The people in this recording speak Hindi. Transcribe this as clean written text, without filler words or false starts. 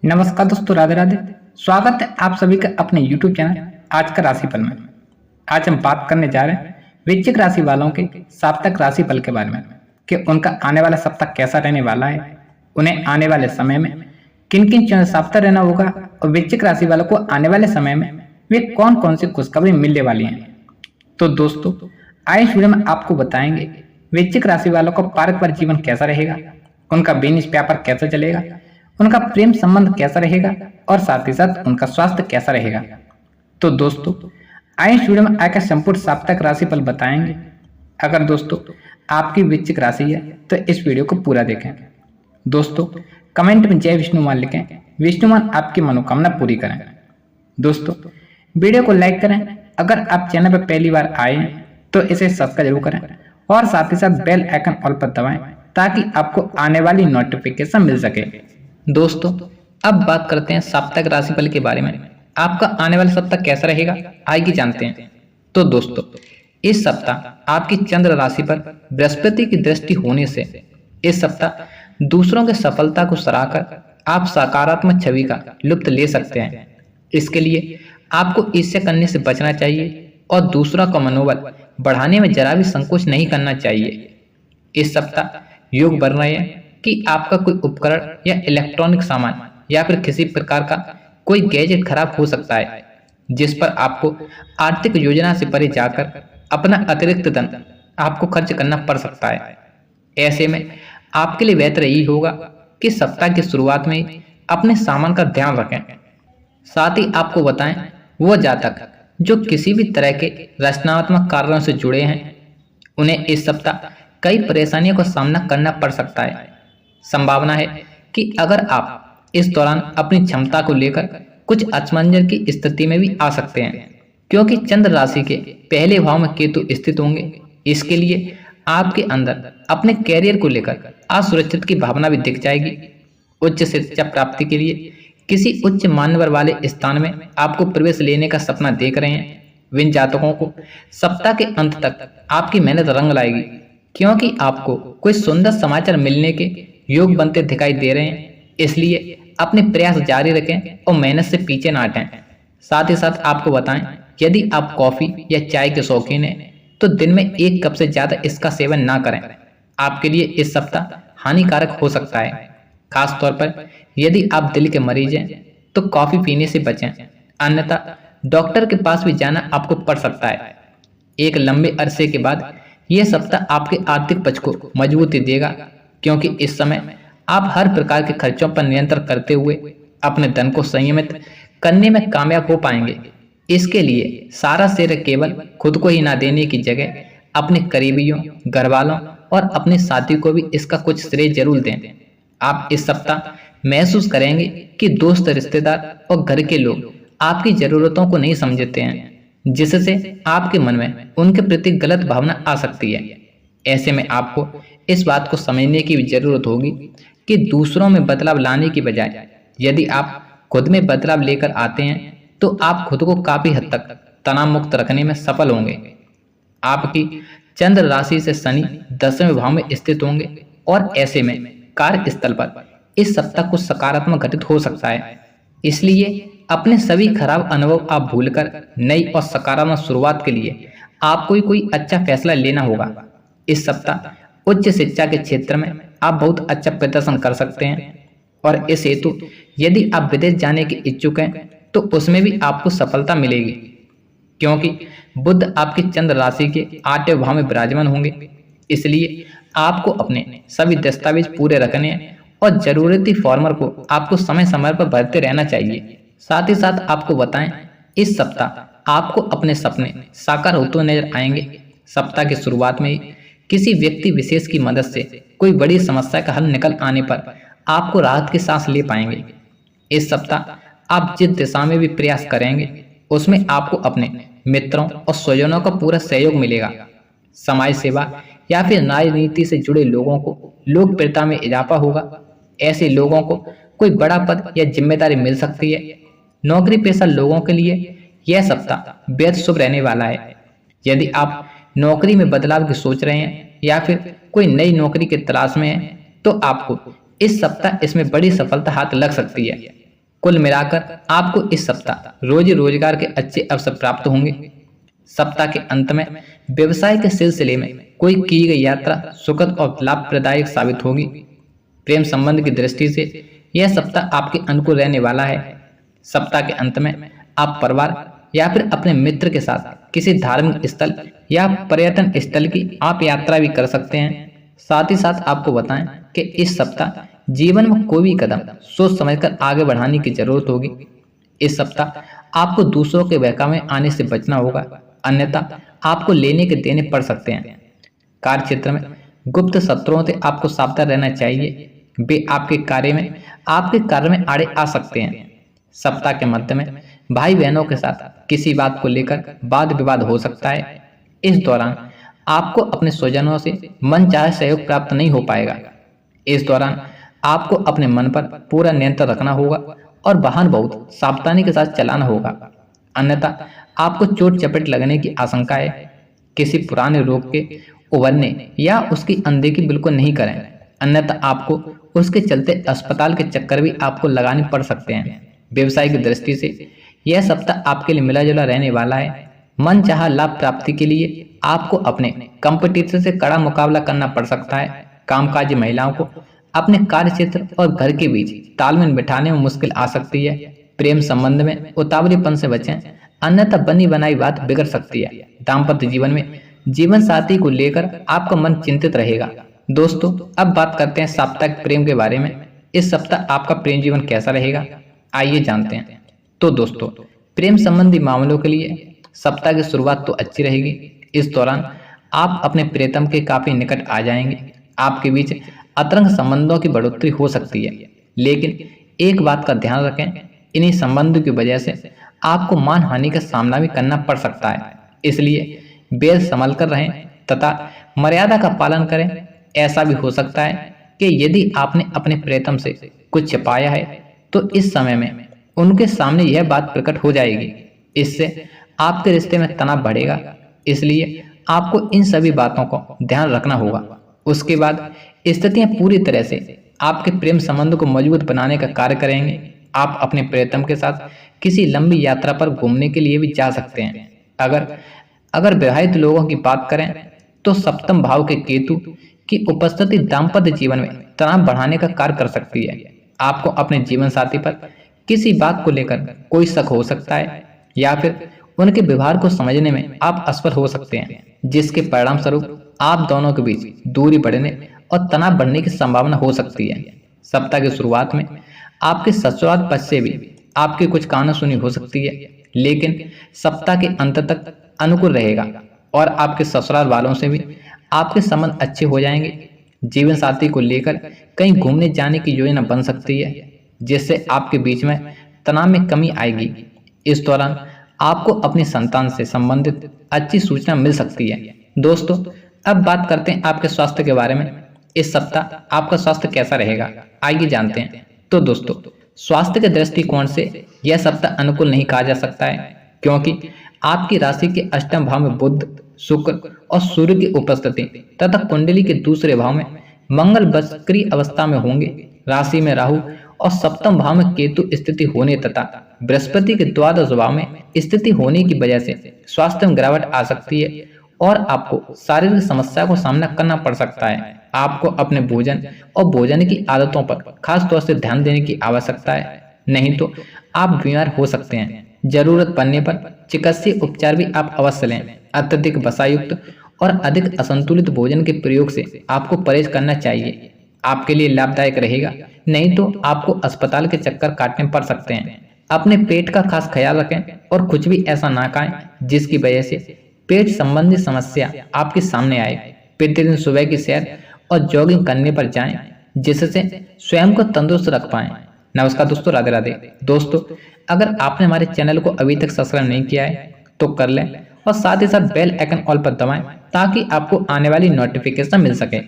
नमस्कार दोस्तों, राधे राधे। स्वागत है आप सभी का अपने YouTube चैनल आज का राशिफल में। आज हम बात करने जा रहे हैं वृश्चिक राशि वालों के साप्ताहिक राशिफल के बारे में कि उनका आने वाला सप्ताह कैसा रहने वाला है, उन्हें आने वाले समय में किन किन चीजों से सावधान रहना होगा और वृश्चिक राशि वालों को आने वाले समय में वे कौन कौन सी खुशखबरी मिलने वाली हैं। तो दोस्तों, आज इस वीडियो में आपको बताएंगे वृश्चिक राशि वालों का पारिवारिक जीवन कैसा रहेगा, उनका बिजनेस व्यापार कैसा चलेगा, उनका प्रेम संबंध कैसा रहेगा और साथ ही साथ उनका स्वास्थ्य कैसा रहेगा। तो दोस्तों, आज इस वीडियो में आकर संपूर्ण साप्ताहिक राशिफल बताएंगे। अगर दोस्तों आपकी वृश्चिक राशि है तो इस वीडियो को पूरा देखें। दोस्तों, कमेंट में जय विष्णुमान लिखें, विष्णुमान आपकी मनोकामना पूरी करें। दोस्तों, वीडियो को लाइक करें। अगर आप चैनल पर पहली बार आए हैं तो इसे सब्सक्राइब जरूर करें और साथ ही साथ बेल आइकन ऑल पर दबाएं ताकि आपको आने वाली नोटिफिकेशन मिल सके। दोस्तों, अब बात करते हैं साप्ताहिक राशिफल के बारे में। आपका आने वाला सप्ताह कैसा रहेगा आइए जानते हैं। तो दोस्तों, इस सप्ताह आपकी चंद्र राशि पर बृहस्पति की दृष्टि होने से इस सप्ताह दूसरों की सफलता को सराहकर आप सकारात्मक छवि का लुत्फ ले सकते हैं। इसके लिए आपको ईर्ष्या करने से बचना चाहिए और दूसरों का मनोबल बढ़ाने में जरा भी संकोच नहीं करना चाहिए। इस सप्ताह योग बन रहे हैं कि आपका कोई उपकरण या इलेक्ट्रॉनिक सामान या फिर किसी प्रकार का कोई गैजेट खराब हो सकता है, जिस पर आपको आर्थिक योजना से परे जाकर अपना अतिरिक्त धन आपको खर्च करना पड़ सकता है। ऐसे में आपके लिए बेहतर यही होगा कि सप्ताह की शुरुआत में ही अपने सामान का ध्यान रखें। साथ ही आपको बताएं वो जातक जो किसी भी तरह के रचनात्मक कार्यों से जुड़े हैं, उन्हें इस सप्ताह कई परेशानियों का सामना करना पड़ सकता है। संभावना है कि अगर आप इस दौरान अपनी क्षमता को लेकर कुछ असमंजस की स्थिति में भी आ सकते हैं, क्योंकि चंद्र राशि के पहले भाव में केतु स्थित होंगे। इसके लिए आपके अंदर अपने कैरियर को लेकर असुरक्षित की भावना भी दिख जाएगी। उच्च शिक्षा प्राप्ति के लिए किसी उच्च मान्यवर वाले स्थान में आपको प्रवेश लेने का सपना देख रहे हैं। विन जातकों को सप्ताह के अंत तक आपकी मेहनत रंग लाएगी, क्योंकि आपको कोई सुंदर समाचार मिलने के योग बनते दिखाई दे रहे हैं। इसलिए अपने प्रयास जारी रखें और मेहनत से पीछे ना हटें। साथ ही साथ आपको बताएं, यदि आप कॉफी या चाय के शौकीन हैं तो दिन में 1 कप से ज्यादा इसका सेवन ना करें। आपके लिए इस सप्ताह हानिकारक हो सकता है। खास तौर पर यदि आप दिल के मरीज हैं तो कॉफी पीने से बचें, अन्यथा डॉक्टर के पास भी जाना आपको पड़ सकता है। एक लंबे अरसे के बाद यह सप्ताह आपके आर्थिक पक्ष को मजबूती देगा, क्योंकि इस समय आप हर प्रकार के खर्चों पर नियंत्रण करते हुए अपने धन को संयमित करने में कामयाब हो पाएंगे। इसके लिए सारा श्रेय केवल खुद को ही ना देने की जगह अपने करीबियों, घर वालों और अपने साथी को भी इसका कुछ श्रेय जरूर दें। आप इस सप्ताह महसूस करेंगे कि दोस्त, रिश्तेदार और घर के लोग आपकी जरूरतों को नहीं समझते हैं, जिससे आपके मन में उनके प्रति गलत भावना आ सकती है। ऐसे में आपको इस बात को समझने की भी जरूरत होगी कि दूसरों में बदलाव लाने की बजाय यदि आप खुद में बदलाव लेकर आते हैं तो आप खुद को काफी हद तक तनाव मुक्त रखने में सफल होंगे। आपकी चंद्र राशि से शनि 10वें भाव में स्थित होंगे और ऐसे में कार्यस्थल पर इस सप्ताह कुछ सकारात्मक घटित हो सकता है। इसलिए अपने सभी खराब अनुभव आप भूलकर नई और सकारात्मक शुरुआत के लिए आपको कोई अच्छा फैसला लेना होगा। इस सप्ताह उच्च शिक्षा के क्षेत्र में आप बहुत अच्छा प्रदर्शन कर सकते हैं और इस हेतु यदि आप विदेश जाने के इच्छुक हैं तो उसमें भी आपको सफलता मिलेगी, क्योंकि बुध आपकी चंद्र राशि के 8वें भाव में विराजमान होंगे। इसलिए आपको अपने सभी दस्तावेज पूरे रखने हैं और जरूरती फॉर्मर को आपको समय समय पर भरते रहना चाहिए। साथ ही साथ आपको बताएं, इस सप्ताह आपको अपने सपने साकार होते हुए नजर आएंगे। सप्ताह की शुरुआत में ही किसी व्यक्ति विशेष की मदद से कोई बड़ी समस्या का हल निकल आने पर आपको राहत की सांस ले पाएंगे। इस सप्ताह आप जिस दिशा में भी प्रयास करेंगे उसमें आपको अपने मित्रों और स्वजनों का पूरा सहयोग मिलेगा। समाज सेवा या फिर राजनीति से जुड़े लोगों को लोकप्रियता में इजाफा होगा। ऐसे लोगों को कोई बड़ा पद या जिम्मेदारी मिल सकती है। नौकरी पेशा लोगों के लिए यह सप्ताह बेहद शुभ रहने वाला है। यदि आप नौकरी में बदलाव की सोच रहे हैं या फिर कोई नई नौकरी की तलाश में हैं तो आपको इस सप्ताह इसमें बड़ी सफलता हाथ लग सकती है। कुल मिलाकर आपको इस सप्ताह रोजी रोजगार के अच्छे अवसर प्राप्त होंगे। सप्ताह के अंत में व्यवसाय के सिलसिले में कोई की गई यात्रा सुखद और लाभप्रदायक साबित होगी। प्रेम संबंध की दृष्टि से यह सप्ताह आपके अनुकूल रहने वाला है। सप्ताह के अंत में आप परिवार या फिर अपने मित्र के साथ किसी धार्मिक स्थल या पर्यटन स्थल की आप यात्रा भी कर सकते हैं। साथ ही साथ आपको बताएं कि इस सप्ताह जीवन में कोई भी कदम सोच समझकर आगे बढ़ाने की जरूरत होगी। इस सप्ताह आपको दूसरों के बहकावे में आने से बचना होगा, अन्यथा आपको लेने के देने पड़ सकते हैं। कार्य क्षेत्र में गुप्त शत्रुओं से आपको सावधान रहना चाहिए, वे आपके कार्य में आड़े आ सकते हैं। सप्ताह के मध्य में भाई बहनों के साथ किसी बात को लेकर वाद विवाद हो सकता है। इस दौरान आपको अपने स्वजनों से मनचाहे सहयोग प्राप्त नहीं हो पाएगा। इस दौरान आपको अपने मन पर पूरा नियंत्रण रखना होगा और वाहन बहुत सावधानी के साथ चलाना होगा, अन्यथा आपको चोट चपेट लगने की आशंका है। किसी पुराने रोग के उभरने या उसकी अनदेखी बिल्कुल नहीं करें, अन्यथा आपको उसके चलते अस्पताल के चक्कर भी आपको लगाने पड़ सकते हैं। व्यवसाय की दृष्टि से यह सप्ताह आपके लिए मिला जुला रहने वाला है। मन चाहा लाभ प्राप्ति के लिए आपको अपने कंपटीटर से कड़ा मुकाबला करना पड़ सकता है। कामकाजी महिलाओं को अपने कार्य क्षेत्र और घर के बीच तालमेल बिठाने में मुश्किल आ सकती है। प्रेम संबंध में उतावलेपन से बचें, अन्यथा बनी बनाई बात बिगड़ सकती है। दाम्पत्य जीवन में जीवन साथी को लेकर आपका मन चिंतित रहेगा। दोस्तों, अब बात करते हैं साप्ताहिक प्रेम के बारे में। इस सप्ताह आपका प्रेम जीवन कैसा रहेगा, आइए जानते हैं। तो दोस्तों, प्रेम संबंधी मामलों के लिए सप्ताह की शुरुआत तो अच्छी रहेगी। इस दौरान आप अपने प्रियतम के काफी निकट आ जाएंगे। आपके बीच अंतरंग संबंधों की बढ़ोतरी हो सकती है, लेकिन एक बात का ध्यान रखें, इन्हीं संबंधों की वजह से आपको मान हानि का सामना भी करना पड़ सकता है। इसलिए बेल संभल कर रहें तथा मर्यादा का पालन करें। ऐसा भी हो सकता है कि यदि आपने अपने प्रियतम से कुछ छिपाया है तो इस समय में उनके सामने यह बात प्रकट हो जाएगी। इससे आपके रिश्ते में तनाव बढ़ेगा, इसलिए आपको इन सभी बातों को ध्यान रखना होगा। उसके बाद स्थितियां पूरी तरह से आपके प्रेम संबंध को मजबूत बनाने का कार्य करेंगे। आप अपने प्रियतम के साथ किसी लंबी यात्रा पर घूमने के लिए भी जा सकते हैं। अगर विवाहित लोगों की बात करें तो सप्तम भाव के केतु की उपस्थिति दाम्पत्य जीवन में तनाव बढ़ाने का कार्य कर सकती है। आपको अपने जीवन साथी पर किसी बात को लेकर कोई शक हो सकता है या फिर उनके व्यवहार को समझने में आप असफल हो सकते हैं, जिसके परिणाम स्वरूप आप दोनों के बीच दूरी बढ़ने और तनाव बढ़ने की संभावना हो सकती है। सप्ताह की शुरुआत में आपके ससुराल पक्ष से भी आपकी कुछ कहासुनी हो सकती है, लेकिन सप्ताह के अंत तक अनुकूल रहेगा और आपके ससुराल वालों से भी आपके संबंध अच्छे हो जाएंगे। जीवन साथी को लेकर कहीं घूमने जाने की योजना बन सकती है, जिससे आपके बीच में तनाव में कमी आएगी। इस दौरान आपको अपनी संतान से संबंधित अच्छी सूचना मिल सकती है। दोस्तों, अब बात करते हैं आपके स्वास्थ्य के बारे में। इस सप्ताह आपका स्वास्थ्य कैसा रहेगा, आइए जानते हैं। तो दोस्तों, स्वास्थ्य के दृष्टिकोण से यह सप्ताह अनुकूल नहीं कहा जा सकता है, क्योंकि आपकी राशि के अष्टम भाव में बुध, शुक्र और सूर्य की उपस्थिति तथा कुंडली के दूसरे भाव में मंगल वक्री अवस्था में होंगे। राशि में राहु और सप्तम भाव में केतु स्थिति होने तथा बृहस्पति के द्वादश भाव में स्थिति होने की वजह से स्वास्थ्य में गिरावट आ सकती है और आपको शारीरिक समस्या को सामना करना पड़ सकता है। आपको अपने भोजन और भोजन की आदतों पर खास तौर से ध्यान देने की आवश्यकता है, नहीं तो आप बीमार हो सकते हैं। जरूरत पड़ने पर चिकित्सीय उपचार भी आप अवश्य लें। अत्यधिक वसायुक्त और अधिक असंतुलित भोजन के प्रयोग से आपको परहेज करना चाहिए, आपके लिए लाभदायक रहेगा, नहीं तो आपको अस्पताल के चक्कर काटने पड़ सकते हैं। अपने पेट का खास ख्याल रखें और कुछ भी ऐसा ना खाएं जिसकी वजह से पेट संबंधी समस्या आपके सामने आए। प्रतिदिन सुबह की सैर और जॉगिंग करने पर जाएं, जिससे स्वयं को तंदुरुस्त रख पाएं। नमस्कार दोस्तों, राधे राधे। दोस्तों, अगर आपने हमारे चैनल को अभी तक सब्सक्राइब नहीं किया है तो कर लें और साथ ही साथ बेल आइकन ऑल पर दबाएं ताकि आपको आने वाली नोटिफिकेशन मिल सके।